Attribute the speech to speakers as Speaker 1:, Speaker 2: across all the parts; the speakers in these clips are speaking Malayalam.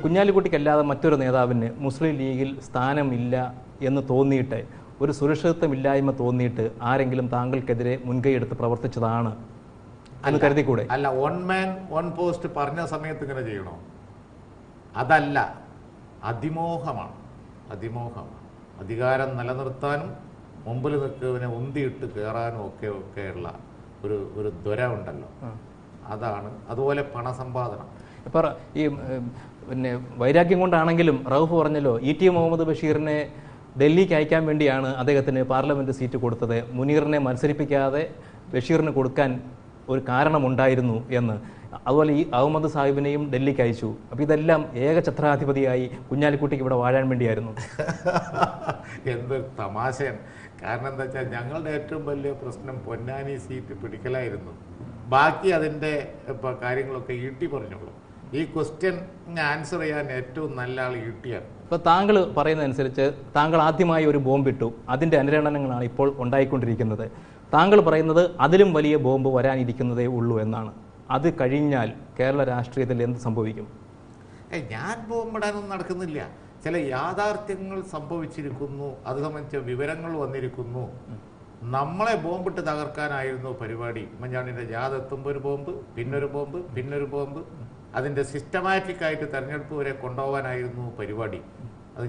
Speaker 1: കുഞ്ഞാലിക്കുട്ടിക്കല്ലാതെ മറ്റൊരു നേതാവിന് മുസ്ലിം ലീഗിൽ സ്ഥാനമില്ല എന്ന് തോന്നിയിട്ട്, ഒരു സുരക്ഷിതത്വമില്ലായ്മ തോന്നിയിട്ട് ആരെങ്കിലും താങ്കൾക്കെതിരെ മുൻകൈയെടുത്ത് പ്രവർത്തിച്ചതാണ് എന്ന് കരുതിക്കൂടെ?
Speaker 2: അല്ല, വൺ മാൻ വൺ പോസ്റ്റ് പറഞ്ഞ സമയത്ത് ഇങ്ങനെ ചെയ്യണോ? അതല്ല, അതിമോഹമാണ്. അധികാരം നിലനിർത്താനും മുമ്പിൽ നിൽക്കുന്നതിനെ ഉന്തിയിട്ട് കയറാനും ഒക്കെയുള്ള ഒരു ദ്വര ഉണ്ടല്ലോ, അതാണ്. അതുപോലെ പണസമ്പാദനം.
Speaker 1: ഇപ്പം ഈ പിന്നെ വൈരാഗ്യം കൊണ്ടാണെങ്കിലും റൌഫ് പറഞ്ഞല്ലോ, ET മുഹമ്മദ് ബഷീറിനെ ഡൽഹിക്ക് അയക്കാൻ വേണ്ടിയാണ് അദ്ദേഹത്തിന് പാർലമെൻറ്റ് സീറ്റ് കൊടുത്തത്, മുനീറിനെ മത്സരിപ്പിക്കാതെ ബഷീറിന് കൊടുക്കാൻ ഒരു കാരണമുണ്ടായിരുന്നു എന്ന്. അതുപോലെ ഈ അഹമ്മദ് സാഹിബിനെയും ഡൽഹിക്ക് അയച്ചു. അപ്പോൾ ഇതെല്ലാം ഏകഛത്രാധിപതിയായി കുഞ്ഞാലിക്കുട്ടിക്ക് ഇവിടെ വാഴാൻ വേണ്ടിയായിരുന്നു.
Speaker 2: എന്തൊരു തമാശയാണ്. കാരണം എന്താ വെച്ചാൽ ഞങ്ങളുടെ ഏറ്റവും വലിയ പ്രശ്നം പൊന്നാനി സീറ്റ് പിടിക്കലായിരുന്നു. ബാക്കി അതിൻ്റെ കാര്യങ്ങളൊക്കെ ET പറഞ്ഞോളൂ. ഈ ക്വസ്റ്റ്യൻ ആൻസർ ചെയ്യാൻ ഏറ്റവും നല്ല ആൾ ET ആണ്.
Speaker 1: ഇപ്പോൾ താങ്കൾ പറയുന്നതനുസരിച്ച് താങ്കൾ ആദ്യമായി ഒരു ബോംബിട്ടു, അതിൻ്റെ അനുരണനങ്ങളാണ് ഇപ്പോൾ ഉണ്ടായിക്കൊണ്ടിരിക്കുന്നത്. താങ്കൾ പറയുന്നത് അതിലും വലിയ ബോംബ് വരാനിരിക്കുന്നതേ ഉള്ളൂ എന്നാണ്. അത് കഴിഞ്ഞാൽ കേരള രാഷ്ട്രീയത്തിൽ എന്ത് സംഭവിക്കും?
Speaker 2: ഞാൻ ബോംബിടാനൊന്നും നടക്കുന്നില്ല. ചില യാഥാർത്ഥ്യങ്ങൾ സംഭവിച്ചിരിക്കുന്നു, അത് സംബന്ധിച്ച വിവരങ്ങൾ വന്നിരിക്കുന്നു. നമ്മളെ ബോംബിട്ട് തകർക്കാനായിരുന്നു പരിപാടി. ഉമ്മൻചാണ്ടിൻ്റെ ജാഥ എത്തുമ്പോൾ ഒരു ബോംബ്, പിന്നൊരു ബോംബ്, അതിൻ്റെ സിസ്റ്റമാറ്റിക് ആയിട്ട് തെരഞ്ഞെടുപ്പ് വരെ കൊണ്ടുപോകാനായിരുന്നു പരിപാടി. അത്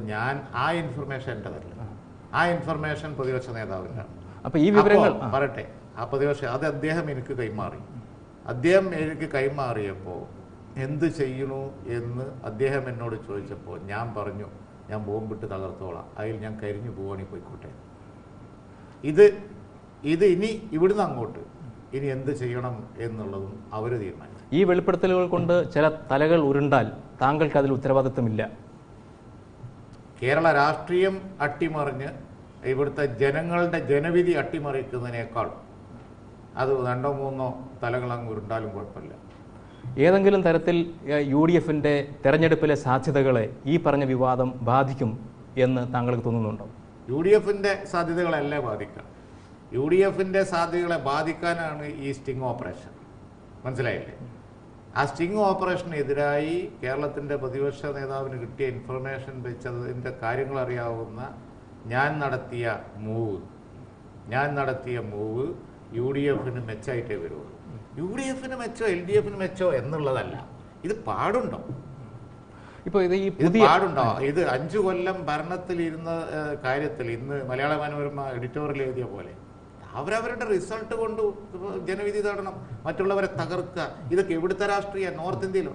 Speaker 2: ആ ഇൻഫർമേഷൻ എൻ്റെതല്ല, ആ ഇൻഫർമേഷൻ പ്രതിപക്ഷ നേതാവിനാണ്.
Speaker 1: അപ്പോൾ ഈ വിവരങ്ങൾ
Speaker 2: പറയട്ടെ, ആ പ്രതിപക്ഷം അത് അദ്ദേഹം എനിക്ക് കൈമാറി. അദ്ദേഹം എനിക്ക് കൈമാറിയപ്പോൾ എന്ത് ചെയ്യണു എന്ന് അദ്ദേഹം എന്നോട് ചോദിച്ചപ്പോൾ ഞാൻ പറഞ്ഞു, ഞാൻ ബോംബിട്ട് തകർത്തോളാം, അതിൽ ഞാൻ കരിഞ്ഞു പോവാണെങ്കിൽ പോയിക്കോട്ടെ. ഇത് ഇനി ഇവിടുന്ന് അങ്ങോട്ട് ഇനി എന്ത് ചെയ്യണം എന്നുള്ളതും അവർ തീരുമാനിച്ചു.
Speaker 1: ഈ വെളിപ്പെടുത്തലുകൾ കൊണ്ട് ചില തലകൾ ഉരുണ്ടാൽ താങ്കൾക്ക് അതിൽ ഉത്തരവാദിത്വമില്ല.
Speaker 2: കേരള രാഷ്ട്രീയം അട്ടിമറിഞ്ഞ് ഇവിടുത്തെ ജനങ്ങളുടെ ജനവിധി അട്ടിമറിക്കുന്നതിനേക്കാൾ അത് 2-3 തലകൾ അങ്ങ് ഉരുണ്ടാലും കുഴപ്പമില്ല.
Speaker 1: ഏതെങ്കിലും തരത്തിൽ UDFിൻ്റെ തെരഞ്ഞെടുപ്പിലെ സാധ്യതകളെ ഈ പറഞ്ഞ വിവാദം ബാധിക്കും എന്ന് താങ്കൾക്ക് തോന്നുന്നുണ്ടോ?
Speaker 2: UDFിൻ്റെ സാധ്യതകളല്ലേ ബാധിക്കാം. UDFിൻ്റെ സാധ്യതകളെ ബാധിക്കാനാണ് ഈ സ്റ്റിംഗ് ഓപ്പറേഷൻ. മനസ്സിലായില്ലേ? ആ സ്റ്റിംഗ് ഓപ്പറേഷനെതിരായി കേരളത്തിൻ്റെ പ്രതിപക്ഷ നേതാവിന് കിട്ടിയ ഇൻഫർമേഷൻ വെച്ചതിൻ്റെ കാര്യങ്ങൾ അറിയാവുന്ന ഞാൻ നടത്തിയ മൂവ് UDFിന് മെച്ചമായിട്ടേ വരുള്ളൂ. UDFിന് മെച്ചോ LDFിന് മെച്ചോ എന്നുള്ളതല്ല, ഇത് പാടുണ്ടോ?
Speaker 1: ഇപ്പോൾ ഇത്
Speaker 2: പാടുണ്ടോ? ഇത് 5 കൊല്ലം ഭരണത്തിലിരുന്ന കാര്യത്തിൽ ഇന്ന് മലയാള മനോരമ എഡിറ്റോറിയൽ എഴുതിയ പോലെ അവരവരുടെ റിസൾട്ട് കൊണ്ട് ജനവിധി തേടണം, മറ്റുള്ളവരെ തകർക്കുക. ഇതൊക്കെ എവിടുത്തെ രാഷ്ട്രീയ? നോർത്ത് ഇന്ത്യയിലോ?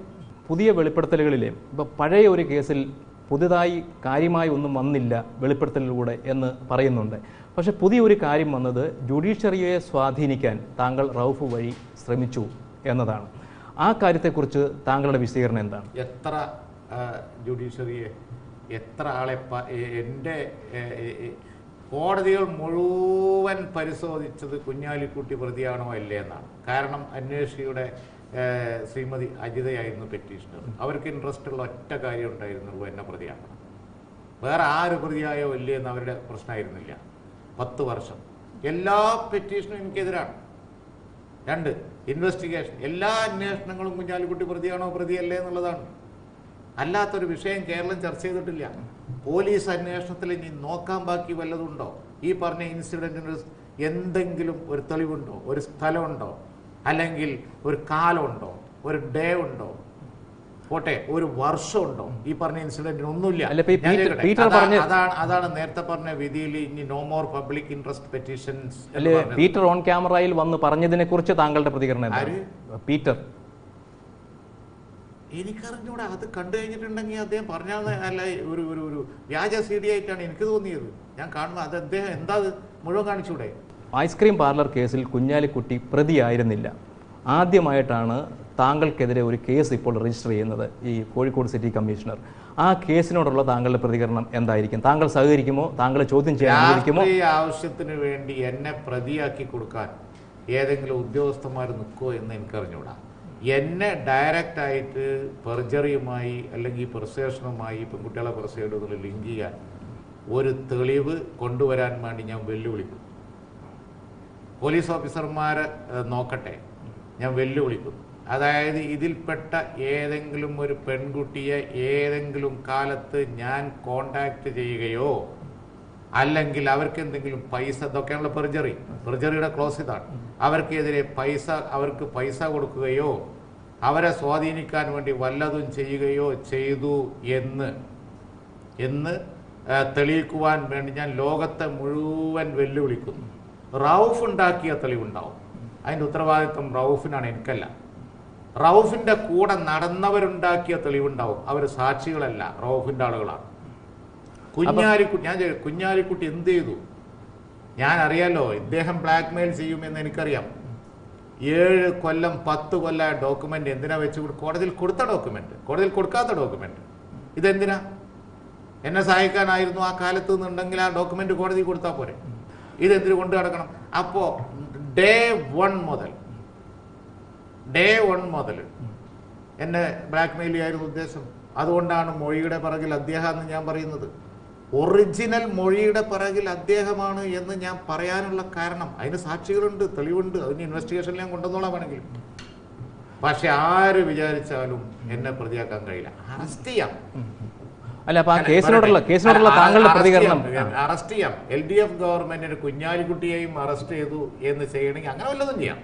Speaker 1: പുതിയ വെളിപ്പെടുത്തലുകളിലെ ഇപ്പോൾ പഴയ ഒരു കേസിൽ പുതുതായി കാര്യമായി ഒന്നും വന്നില്ല വെളിപ്പെടുത്തലിലൂടെ എന്ന് പറയുന്നുണ്ട്. പക്ഷെ പുതിയൊരു കാര്യം വന്നത് ജുഡീഷ്യറിയെ സ്വാധീനിക്കാൻ താങ്കൾ റൌഫ് വഴി ശ്രമിച്ചു എന്നതാണ്. ആ കാര്യത്തെക്കുറിച്ച് താങ്കളുടെ വിശദീകരണം എന്താണ്?
Speaker 2: എത്ര ജുഡീഷ്യറിയെ, എത്ര ആളെ എൻ്റെ കോടതികൾ മുഴുവൻ പരിശോധിച്ചത് കുഞ്ഞാലിക്കുട്ടി പ്രതിയാണോ അല്ലേ എന്നാണ്. കാരണം അന്വേഷിയുടെ ശ്രീമതി അജിതയായിരുന്നു പെറ്റീഷണർ. അവർക്ക് ഇൻട്രസ്റ്റ് ഉള്ള ഒറ്റ കാര്യം ഉണ്ടായിരുന്നുള്ളൂ, എന്നെ പ്രതിയാക്കണം. വേറെ ആര് പ്രതിയായോ ഇല്ലേ എന്ന് അവരുടെ പ്രശ്നമായിരുന്നില്ല. 10 വർഷം എല്ലാ പെറ്റീഷനും എനിക്കെതിരാണ്. 2 ഇൻവെസ്റ്റിഗേഷൻ, എല്ലാ അന്വേഷണങ്ങളും കുഞ്ഞാലിക്കുട്ടി പ്രതിയാണോ പ്രതിയല്ലേ എന്നുള്ളതാണ്. അല്ലാത്തൊരു വിഷയം കേരളം ചർച്ച ചെയ്തിട്ടില്ല. പോലീസ് അന്വേഷണത്തിൽ ഇനി നോക്കാൻ ബാക്കി വല്ലതുണ്ടോ? ഈ പറഞ്ഞ ഇൻസിഡൻറ്റിന് എന്തെങ്കിലും ഒരു തെളിവുണ്ടോ? ഒരു സ്ഥലമുണ്ടോ? അല്ലെങ്കിൽ ഒരു കാലമുണ്ടോ? ഒരു ഡേ ഉണ്ടോ? പോട്ടെ, ഒരു വർഷമുണ്ടോ? ഈ പറഞ്ഞ ഇൻസിഡന്റിന് ഒന്നുമില്ല. അതാണ് നേരത്തെ പറഞ്ഞ വിധിയിൽ ഇനി no more public interest petitions.
Speaker 1: Peter on ക്യാമറയിൽ വന്ന് പറഞ്ഞതിനെ കുറിച്ച് താങ്കളുടെ പ്രതികരണം? പീറ്റർ
Speaker 2: എനിക്കറിഞ്ഞൂടെ. അത് കണ്ടു കഴിഞ്ഞിട്ടുണ്ടെങ്കിൽ അദ്ദേഹം പറഞ്ഞാൽ അല്ല ഒരു വ്യാജ CD ആയിട്ടാണ് എനിക്ക് തോന്നിയത്. ഞാൻ കാണുമ്പോൾ അത് അദ്ദേഹം എന്താ മുഴുവൻ കാണിച്ചൂടെ?
Speaker 1: ഐസ്ക്രീം പാർലർ കേസിൽ കുഞ്ഞാലിക്കുട്ടി പ്രതിയായിരുന്നില്ല. ആദ്യമായിട്ടാണ് താങ്കൾക്കെതിരെ ഒരു കേസ് ഇപ്പോൾ രജിസ്റ്റർ ചെയ്യുന്നത് ഈ കോഴിക്കോട് സിറ്റി കമ്മീഷണർ. ആ കേസിനോടുള്ള താങ്കളുടെ പ്രതികരണം എന്തായിരിക്കും? താങ്കൾ സഹകരിക്കുമോ? താങ്കൾ ചോദ്യം ചെയ്യാൻ
Speaker 2: ഈ ആവശ്യത്തിന് വേണ്ടി എന്നെ പ്രതിയാക്കി കൊടുക്കാൻ ഏതെങ്കിലും ഉദ്യോഗസ്ഥന്മാർ നിൽക്കുമോ എന്ന് എനിക്കറിഞ്ഞൂടാ. എന്നെ ഡയറക്റ്റായിട്ട് പെർജറിയുമായി അല്ലെങ്കിൽ പെർസേഷനുമായി പെൺകുട്ടികളെ പെർസേഡ് ലിങ്ക് ചെയ്യാൻ ഒരു തെളിവ് കൊണ്ടുവരാൻ വേണ്ടി ഞാൻ വെല്ലുവിളിക്കും. പോലീസ് ഓഫീസർമാരെ നോക്കട്ടെ, ഞാൻ വെല്ലുവിളിക്കുന്നു. അതായത് ഇതിൽപ്പെട്ട ഏതെങ്കിലും ഒരു പെൺകുട്ടിയെ ഏതെങ്കിലും കാലത്ത് ഞാൻ കോണ്ടാക്ട് ചെയ്യുകയോ അല്ലെങ്കിൽ അവർക്ക് എന്തെങ്കിലും പൈസ, ഇതൊക്കെയാണല്ലോ പെർജറിയുടെ ക്ലോസ് ഇതാണ്, അവർക്കെതിരെ അവർക്ക് പൈസ കൊടുക്കുകയോ അവരെ സ്വാധീനിക്കാൻ വേണ്ടി വല്ലതും ചെയ്യുകയോ ചെയ്തു എന്ന് തെളിയിക്കുവാൻ വേണ്ടി ഞാൻ ലോകത്തെ മുഴുവൻ വെല്ലുവിളിക്കുന്നു. റൌഫ് ഉണ്ടാക്കിയ തെളിവുണ്ടാവും, അതിൻ്റെ ഉത്തരവാദിത്വം റൌഫിനാണ്, എനിക്കല്ല. റൌഫിന്റെ കൂടെ നടന്നവരുണ്ടാക്കിയ തെളിവുണ്ടാവും, അവർ സാക്ഷികളല്ല, റൌഫിന്റെ ആളുകളാണ്. കുഞ്ഞാലിക്കുട്ടി എന്ത് ചെയ്തു ഞാൻ അറിയാലോ. ഇദ്ദേഹം ബ്ലാക്ക് മെയിൽ ചെയ്യുമെന്ന് എനിക്കറിയാം. 7 കൊല്ലം 10 കൊല്ലം ഡോക്യുമെന്റ് എന്തിനാ വെച്ച് കോടതിയിൽ കൊടുത്ത ഡോക്യുമെന്റ്, കോടതിയിൽ കൊടുക്കാത്ത ഡോക്യുമെന്റ്, ഇതെന്തിനാ? എന്നെ സഹായിക്കാനായിരുന്നു ആ കാലത്ത് നിന്നുണ്ടെങ്കിൽ ആ ഡോക്യുമെന്റ് കോടതി കൊടുത്താൽ പോരെ, ഇതെന്തിനു കൊണ്ടു നടക്കണം? അപ്പോ ഡേ വൺ മുതൽ എന്നെ ബ്ലാക്ക് മെയിൽ ചെയ്യായിരുന്നു ഉദ്ദേശം. അതുകൊണ്ടാണ് മൊഴിയുടെ പിറകിൽ അദ്ദേഹം എന്ന് ഞാൻ പറയുന്നത്. ഒറിജിനൽ മൊഴിയുടെ പിറകിൽ അദ്ദേഹമാണ് എന്ന് ഞാൻ പറയാനുള്ള കാരണം അതിന് സാക്ഷികളുണ്ട്, തെളിവുണ്ട്, അതിന് ഇൻവെസ്റ്റിഗേഷനിൽ ഞാൻ കൊണ്ടുവന്നോളാം വേണമെങ്കിൽ. പക്ഷെ ആര് വിചാരിച്ചാലും എന്നെ പ്രതിയാക്കാൻ കഴിയില്ല. അറസ്റ്റ് ചെയ്യാം.
Speaker 1: അല്ല, അപ്പൊ ആ കേസിനോടുള്ള താങ്കളുടെ പ്രതികരണം?
Speaker 2: അറസ്റ്റ് ചെയ്യാം. LDF ഗവൺമെന്റിന് കുഞ്ഞാലിക്കുട്ടിയെയും അറസ്റ്റ് ചെയ്തു എന്ന് ചെയ്യണമെങ്കിൽ അങ്ങനെ വല്ലതും ചെയ്യാം.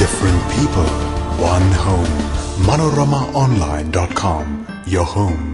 Speaker 3: Different people, one home. ManoramaOnline.com, your home